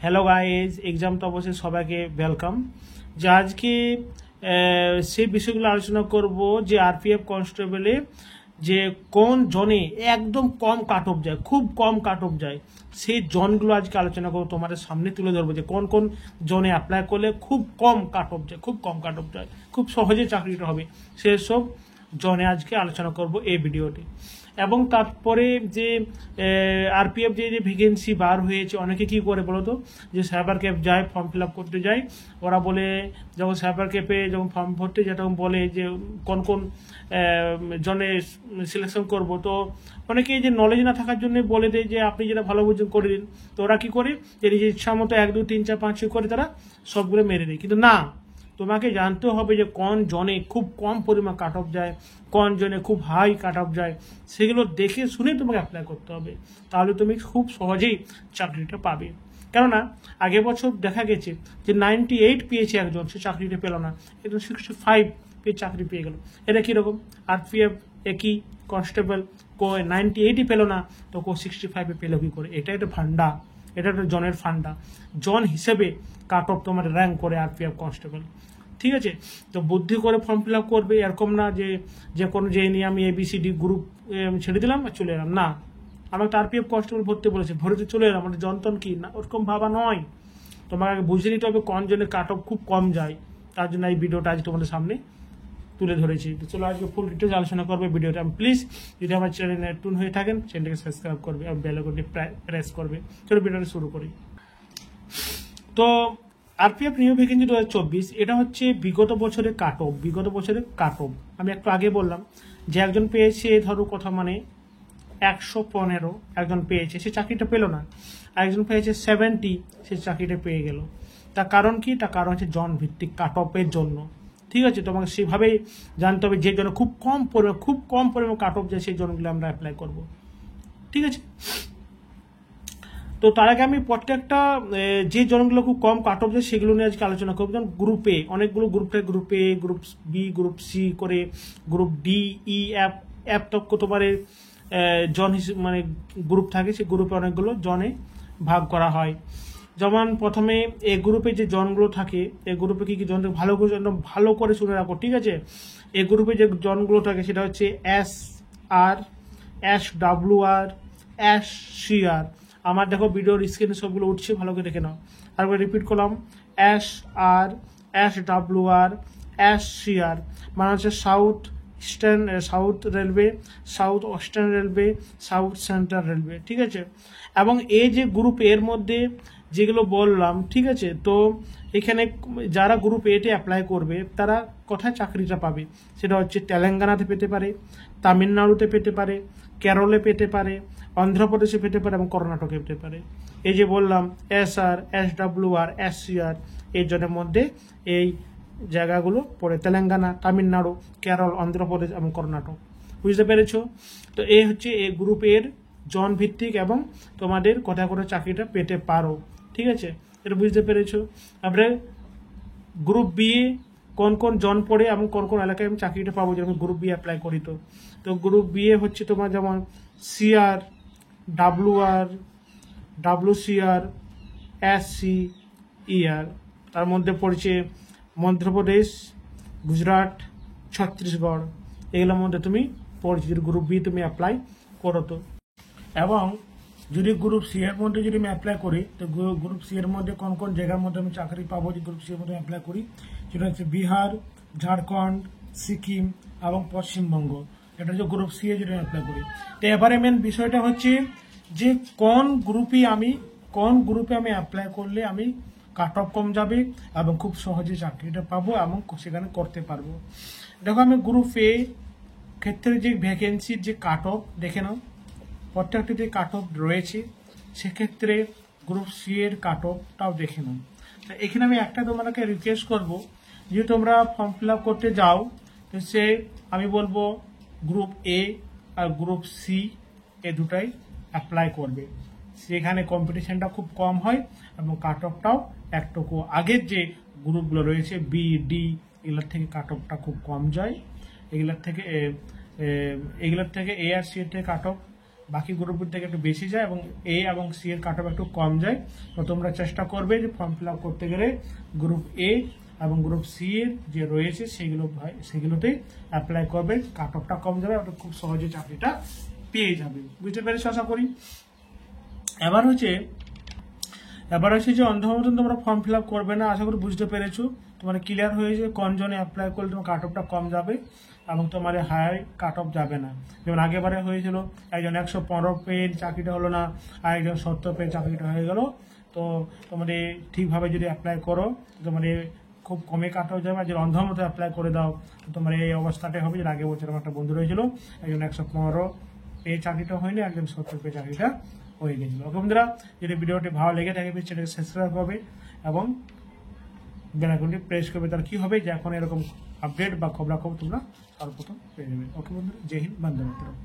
Hello guys, exam তো অবশ্যই সবাইকে ওয়েলকাম। যে আজকে সেই বিষয়গুলো আলোচনা করব যে আরপিএফ কনস্টেবলে যে কোন জনে একদম কম কাট অফ যায়, খুব কম কাট অফ যায়, সেই জনগুলো আজকে আলোচনা করবো, তোমাদের সামনে তুলে ধরবো যে কোন কোন জনে অ্যাপ্লাই করলে খুব কম কাট অফ যায়, খুব কম কাট অফ যায়, খুব সহজে চাকরিটা হবে, সেসব জনে আজকে আলোচনা করব এই ভিডিওটি। এবং তারপরে যে আরপিএফ যে ভ্যাকেন্সি বার হয়েছে, অনেকে কি করে বলো তো, যে সাইবার ক্যাফ যায়, ফর্ম ফিল আপ করতে যায়, ওরা বলে যখন সাইবার ক্যাফে যখন ফর্ম ভরতে যায় তখন বলে যে কোন কোন জনে সিলেকশন করব, তো অনেকে যে নলেজ না থাকার জন্য বলে দেয় যে আপনি যেটা ভালো বুঝুন করে দিন। তো ওরা কি করে, যে নিজের ইচ্ছা মতো 1 2 3 4 5 6 করে তারা সবগুলো মেরে দেয়। কিন্তু না, তোমাকে জানতে হবে যে কোন জনে খুব কম পরিমাণ কাট অফ যায়, কোন জনে খুব হাই কাট অফ যায়, সেগুলো দেখে শুনে তোমাকে অ্যাপ্লাই করতে হবে, তাহলে তুমি খুব সহজেই চাকরিটা পাবে। কেননা আগের বছর দেখা গেছে যে 98 পেয়েছে একজন, সে চাকরিটা পেল না, একজন 65 পেয়ে চাকরি পেয়ে গেল। এটা কীরকম? আরপিএফ একই কনস্টেবল 98ই পেল না, তো 65 পেলো কী করে? এটা একটা ফান্ডা, এটা একটা জনের ফান্ডা, জন হিসেবে কাট অফ তোমার র্যাঙ্ক করে আরপিএফ কনস্টেবল। ঠিক আছে, তো বুদ্ধি করে ফর্ম ফিল আপ করবে, এরকম না যে কোনো যে নিয়ে আমি ABCD গ্রুপ ছেড়ে দিলাম আর চলে এলাম। না, আমাকে আরপিএফ কনস্টেবল ভরতে বলেছে, ভরতে চলে এলাম, মানে যন্ত্রণ কি না, ওরকম ভাবা নয়। তোমাকে আগে বুঝে নিতে হবে কোন জনের কাট অফ খুব কম যায়, তার জন্য এই ভিডিওটা আজ তোমাদের সামনে তুলে ধরেছি। তো চলো আজকে ফুল ডিটেলস আলোচনা করবে ভিডিওটা। প্লিজ যদি আমার চ্যানেলে নতুন হয়ে থাকেন, চ্যানেলটাকে সাবস্ক্রাইব করবে আর বেল আইকনটি প্রেস করবে। চলো ভিডিওটা শুরু করি। তো আরপিএফ নিউ ভ্যাকেন্সি 2024, এটা হচ্ছে বিগত বছরের কাট অফ, বিগত বছরের কাট অফ। আমি একটু আগে বললাম যে একজন পেয়েছে, ধরো কথা মানে 115 একজন পেয়েছে, সে চাকরিটা পেলো না, আর একজন পেয়েছে 70, সে চাকরিটা পেয়ে গেল। তার কারণ কি? তার কারণ হচ্ছে জন ভিত্তিক কাট অফের জন্য। ঠিক আছে, তোমাকে সেভাবেই জানতে হবে যে জন্য খুব কম পরিমাণ কাট অফ যায়, সেই জনগুলো আমরা অ্যাপ্লাই করব। ঠিক আছে, তো তার আগে আমি প্রত্যেকটা যে জনগুলো খুব কম কাট অফ যায় সেগুলো নিয়ে আজকে আলোচনা করবো। যেমন গ্রুপে অনেকগুলো গ্রুপ থাকে, group A, group B, group C করে গ্রুপ ডি, ই, এফ তক তোমার জন হিসেবে মানে গ্রুপ থাকে, সেই গ্রুপে অনেকগুলো জনে ভাগ করা হয়। যেমন প্রথমে এ গ্রুপে যে জনগুলো থাকে, এ গ্রুপে কী কী জন ভালো করে শুনে রাখো। ঠিক আছে, এ গ্রুপে যে জনগুলো থাকে সেটা হচ্ছে SR, SWR, SCR। আমার দেখো ভিডিওর স্ক্রিনে সবগুলো উঠছে, ভালো করে দেখে নাও। তারপরে রিপিট করলাম, SR, SWR, SCR, মানে হচ্ছে south railway, south western railway, south central railway. ঠিক আছে, এবং এই যে গ্রুপ এর মধ্যে যেগুলো বললাম, ঠিক আছে, তো এখানে যারা গ্রুপ এতে অ্যাপ্লাই করবে তারা কোথায় চাকরিটা পাবে, সেটা হচ্ছে তেলেঙ্গানাতে পেতে পারে, তামিলনাড়ুতে পেতে পারে, কেরলে পেতে পারে, অন্ধ্রপ্রদেশে পেতে পারে এবং কর্ণাটকে পেতে পারে। এই যে বললাম SR, SWR, SCR, এই জনের মধ্যে এই জায়গাগুলো পড়ে, তেলেঙ্গানা, তামিলনাড়ু, কেরল, অন্ধ্রপ্রদেশ এবং কর্ণাটক। বুঝতে পেরেছো? তো এই হচ্ছে এই গ্রুপের জন ভিত্তিক এবং তোমাদের কোথায় কোথায় চাকরিটা পেতে পারো। ঠিক আছে, এটা বুঝতে পেরেছো? তারপরে গ্রুপ বি কোন কোন জন পড়ে এবং কোন কোন এলাকায় আমি চাকরিটা পাবো, যেরকম গ্রুপ বি অ্যাপ্লাই করি। তো গ্রুপ বি হচ্ছে তোমার যেমন CR, WR, WCR, SCER। তার মধ্যে পড়ছে মধ্যপ্রদেশ, গুজরাট, ছত্তিশগড়, এগুলোর মধ্যে তুমি পড়ছে যদি গ্রুপ বি তুমি অ্যাপ্লাই করো। তো এবং যদি গ্রুপ সি এর মধ্যে যদি আমি অ্যাপ্লাই করি, তো গ্রুপ সি এর মধ্যে কোন কোন জায়গার মধ্যে আমি চাকরি পাবো যদি গ্রুপ সি এর মধ্যে অ্যাপ্লাই করি, সেটা হচ্ছে বিহার, ঝাড়খণ্ড, সিকিম এবং পশ্চিমবঙ্গ। এটা হচ্ছে গ্রুপ সি এ যদি আমি অ্যাপ্লাই করি। তো এবারে মেন বিষয়টা হচ্ছে যে কোন গ্রুপে আমি অ্যাপ্লাই করলে আমি কাট অফ কম যাবে এবং খুব সহজে চাকরিটা পাবো এবং সেখানে করতে পারবো। দেখো, আমি গ্রুপ এ ক্ষেত্রে যে ভ্যাকেন্সির যে কাট অফ দেখে নাও, প্রত্যেকটি যে কাট অফ রয়েছে, সেক্ষেত্রে গ্রুপ সি এর কাট অফটাও দেখে নাও। এখানে আমি একটা তোমাকে রিকোয়েস্ট করবো, যদি তোমরা ফর্ম ফিল আপ করতে যাও, তো আমি বলবো গ্রুপ এ আর গ্রুপ সি এই দুটাই অ্যাপ্লাই করবে, সেখানে কম্পিটিশনটা খুব কম হয় এবং কাট অফটাও একটুকু আগের যে গ্রুপগুলো রয়েছে বি, ডি, এগুলোর থেকে কাট অফটা খুব কম যায়। এগুলোর থেকে এ আর সি এর থেকে কাট অফ বাকি গ্রুপের থেকে একটু বেশি যায় এবং এ এবং সি এর কাট অফ একটু কম যায়। তো তোমরা চেষ্টা করবে যে ফর্ম ফিল আপ করতে গেলে গ্রুপ এ এবং গ্রুপ সি এর যে রয়েছে সেগুলোতে অ্যাপ্লাই করবে, কাট অফটা কম যাবে, ওটা খুব সহজে চাকরিটা পেয়ে যাবে। বুঝতে পেরেছি আশা করি। এবার হচ্ছে যে অন্ধ মতন তোমরা ফর্ম ফিল আপ করবে না, আশা করি বুঝতে পেরেছো। তোমার ক্লিয়ার হয়েছে কোন জনে অ্যাপ্লাই করলে তোমার কাট অফটা কম যাবে এবং তোমার হাই কাট অফ যাবে না। যেমন আগেবারে হয়েছিল একজন 115 পেয়ে চাকরিটা হলো না, আর একজন 70 পেয়ে চাকরিটা হয়ে গেল। তো তোমাদের ঠিকভাবে যদি অ্যাপ্লাই করো তোমার খুব কমে কাট অফ যাবে। আর যদি অন্ধ মতো অ্যাপ্লাই করে দাও তোমার এই অবস্থাটাই হবে। যে আগে বছর আমার একটা বন্ধু রয়েছিল, একজন 115 পেয়ে চাকরিটা হয়নি, একজন 70 পেয়ে চাকরিটা হয়ে গেছিল। ওকে বন্ধুরা, যদি ভিডিওটি ভালো লেগে থাকে চ্যানেলটি সাবস্ক্রাইব করবে এবং বেল আইকনটি প্রেস করবে। তার কি হবে যে এখন এরকম আপডেট বা খবরাখবর তোমরা সর্বপ্রথম পেয়ে যাবে। ওকে বন্ধুরা, জয় হিন্দ, বন্দে মাতরম।